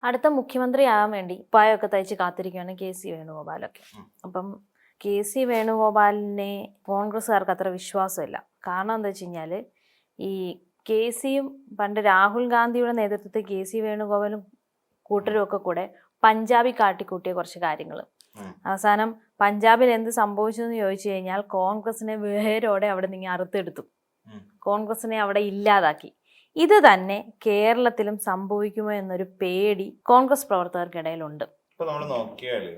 അടുത്ത മുഖ്യമന്ത്രിയാകാൻ വേണ്ടി ഉപ്പായൊക്കെ തയ്ച്ച് കാത്തിരിക്കുകയാണ് കെ.സി. വേണുഗോപാലൊക്കെ. അപ്പം കെ.സി. വേണുഗോപാലിനെ കോൺഗ്രസ്സുകാർക്ക് അത്ര വിശ്വാസമില്ല. കാരണം എന്താ വെച്ച് കഴിഞ്ഞാൽ ഈ കെ.സിയും പണ്ട് രാഹുൽ ഗാന്ധിയുടെ നേതൃത്വത്തിൽ കെ.സി. വേണുഗോപാലും കൂട്ടരും ഒക്കെ കൂടെ പഞ്ചാബി കാട്ടിക്കൂട്ടിയ കുറച്ച് കാര്യങ്ങൾ. അവസാനം പഞ്ചാബിൽ എന്ത് സംഭവിച്ചു എന്ന് ചോദിച്ചു കഴിഞ്ഞാൽ കോൺഗ്രസിനെ വേരോടെ അവിടെ നിന്ന് അറുത്തെടുത്തു. കോൺഗ്രസിനെ അവിടെ ഇല്ലാതാക്കി. ഇത് തന്നെ കേരളത്തിലും സംഭവിക്കുമോ എന്നൊരു പേടി കോൺഗ്രസ് പ്രവർത്തകർക്കിടയിലുണ്ട്. ഇപ്പൊ നമ്മൾ നോക്കിയാല്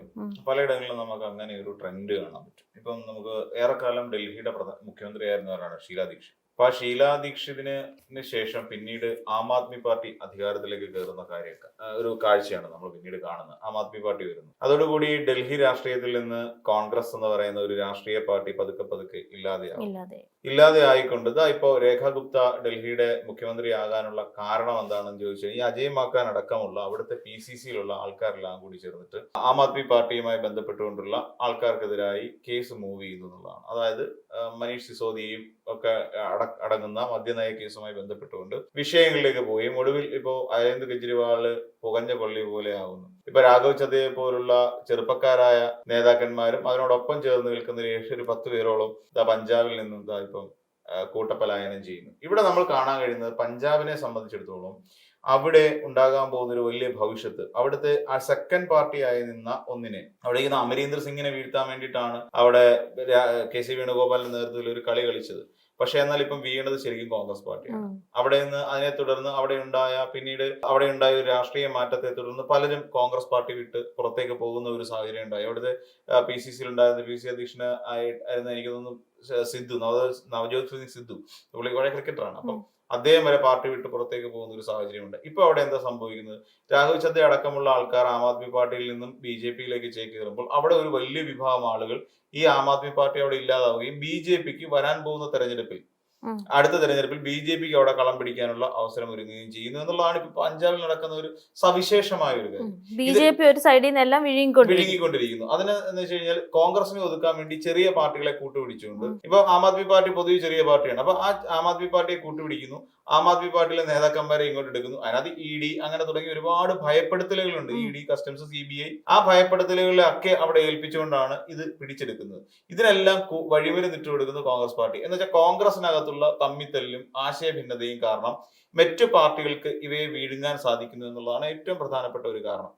പലയിടങ്ങളിലും നമുക്ക് അങ്ങനെ ഒരു ട്രെൻഡ് കാണാൻ പറ്റും. ഇപ്പം നമുക്ക് ഏറെക്കാലം ഡൽഹിയുടെ മുഖ്യമന്ത്രിയായിരുന്നവരാണ് ഷീലാ ദീക്ഷിത്. അപ്പൊ ആ ഷീലാ ദീക്ഷിതിന് ശേഷം പിന്നീട് ആം ആദ്മി പാർട്ടി അധികാരത്തിലേക്ക് കയറുന്ന കാര്യമൊക്കെ ഒരു കാഴ്ചയാണ് നമ്മൾ പിന്നീട് കാണുന്നത്. ആം ആദ്മി പാർട്ടി വരുന്നു. അതോടുകൂടി ഡൽഹി രാഷ്ട്രീയത്തിൽ നിന്ന് കോൺഗ്രസ് എന്ന് പറയുന്ന ഒരു രാഷ്ട്രീയ പാർട്ടി പതുക്കെ പതുക്കെ ഇല്ലാതെ ആയിക്കൊണ്ട് ഇപ്പോ രേഖ ഗുപ്ത ഡൽഹിയുടെ മുഖ്യമന്ത്രി ആകാനുള്ള കാരണം എന്താണെന്ന് ചോദിച്ചാൽ ഈ അജയ് മാക്കാൻ അടക്കമുള്ള അവിടുത്തെ PCCയിലുള്ള ആൾക്കാരെല്ലാം കൂടി ചേർന്നിട്ട് ആം ആദ്മി പാർട്ടിയുമായി ബന്ധപ്പെട്ടുകൊണ്ടുള്ള ആൾക്കാർക്കെതിരായി കേസ് മൂവ് ചെയ്യുന്നു എന്നുള്ളതാണ്. അതായത് മനീഷ് സിസോദിയും ഒക്കെ അടങ്ങുന്ന മദ്യനയ കേസുമായി ബന്ധപ്പെട്ടുകൊണ്ട് വിഷയങ്ങളിലേക്ക് പോയി ഒടുവിൽ ഇപ്പോ അരവിന്ദ് കെജ്രിവാള് പുകഞ്ഞ പള്ളി പോലെ ആകുന്നു. ഇപ്പൊ രാഘവ് ചദ്ദയെ പോലുള്ള ചെറുപ്പക്കാരായ നേതാക്കന്മാരും അതിനോടൊപ്പം ചേർന്ന് നിൽക്കുന്ന ഒരു 10 പേരോളം പഞ്ചാബിൽ നിന്നും ഇപ്പം കൂട്ടപ്പലായനം ചെയ്യുന്നു. ഇവിടെ നമ്മൾ കാണാൻ കഴിയുന്നത് പഞ്ചാബിനെ സംബന്ധിച്ചിടത്തോളം അവിടെ ഉണ്ടാകാൻ പോകുന്ന ഒരു വലിയ ഭവിഷ്യത്ത് അവിടുത്തെ ആ സെക്കൻഡ് പാർട്ടി ആയി നിന്ന ഒന്നിനെ അവിടെ ഇന്ന് അമരീന്ദർ സിംഗിനെ വീഴ്ത്താൻ വേണ്ടിയിട്ടാണ് അവിടെ കെ.സി. വേണുഗോപാലിന്റെ നേതൃത്വത്തിൽ ഒരു കളി കളിച്ചത്. പക്ഷെ എന്നാൽ ഇപ്പം വീണത് ശരിക്കും കോൺഗ്രസ് പാർട്ടിയാണ്. അവിടെ നിന്ന് അതിനെ തുടർന്ന് അവിടെ ഉണ്ടായ ഒരു രാഷ്ട്രീയ മാറ്റത്തെ തുടർന്ന് പലരും കോൺഗ്രസ് പാർട്ടി വിട്ട് പുറത്തേക്ക് പോകുന്ന ഒരു സാഹചര്യം ഉണ്ടായി. അവിടുത്തെ PCCയിൽ ഉണ്ടായിരുന്ന PC അധ്യക്ഷന് ആയിരുന്ന എനിക്ക് തോന്നുന്നു സിദ്ധു, നവജോത് സിംഗ് സിദ്ധു, പുള്ളി പഴയ ക്രിക്കറ്ററാണ്. അപ്പം അദ്ദേഹം വരെ പാർട്ടി വിട്ട് പുറത്തേക്ക് പോകുന്ന ഒരു സാഹചര്യമുണ്ട്. ഇപ്പൊ അവിടെ എന്താ സംഭവിക്കുന്നത്? രാഘവ് ചദ്ദ അടക്കമുള്ള ആൾക്കാർ ആം ആദ്മി പാർട്ടിയിൽ നിന്നും BJPയിലേക്ക് ചേക്കേറുമ്പോൾ അവിടെ ഒരു വലിയ വിഭാഗം ആളുകൾ ഈ ആം ആദ്മി പാർട്ടി അവിടെ ഇല്ലാതാവുകയും BJPക്ക് വരാൻ പോകുന്ന അടുത്ത തെരഞ്ഞെടുപ്പിൽ BJPക്ക് അവിടെ കളം പിടിക്കാനുള്ള അവസരം ഒരുങ്ങുകയും ചെയ്യുന്നു എന്നുള്ളതാണ് ഇപ്പൊ പഞ്ചാബിൽ നടക്കുന്ന ഒരു സവിശേഷമായ ഒരു കാര്യം. BJP ഒരു സൈഡിൽ നിന്നെല്ലാം വിഴുങ്ങിക്കൊണ്ടിരിക്കുന്നു. അതിന് എന്ന് വെച്ച് കഴിഞ്ഞാൽ കോൺഗ്രസിനെ ഒതുക്കാൻ വേണ്ടി ചെറിയ പാർട്ടികളെ കൂട്ടുപിടിച്ചുകൊണ്ട് ഇപ്പൊ ആം ആദ്മി പാർട്ടി പൊതുവെ ചെറിയ പാർട്ടിയാണ്. അപ്പൊ ആ ആം ആദ്മി പാർട്ടിയെ കൂട്ടുപിടിക്കുന്നു. ആം ആദ്മി പാർട്ടിയിലെ നേതാക്കന്മാരെ ഇങ്ങോട്ട് എടുക്കുന്നു. അതിനകത്ത് ED അങ്ങനെ തുടങ്ങി ഒരുപാട് ഭയപ്പെടുത്തലുകളുണ്ട്. ED, കസ്റ്റംസ്, CBI ആ ഭയപ്പെടുത്തലുകളൊക്കെ അവിടെ ഏൽപ്പിച്ചുകൊണ്ടാണ് ഇത് പിടിച്ചെടുക്കുന്നത്. ഇതിനെല്ലാം വഴിമരുന്ന് ഇട്ടുകൊടുക്കുന്നത് കോൺഗ്രസ് പാർട്ടി. എന്ന് വെച്ചാൽ കോൺഗ്രസിനകത്തുള്ള തമ്മിത്തല്ലും ആശയഭിന്നതയും കാരണം മറ്റു പാർട്ടികൾക്ക് ഇവയെ വിഴുങ്ങാൻ സാധിക്കുന്നു എന്നുള്ളതാണ് ഏറ്റവും പ്രധാനപ്പെട്ട ഒരു കാരണം.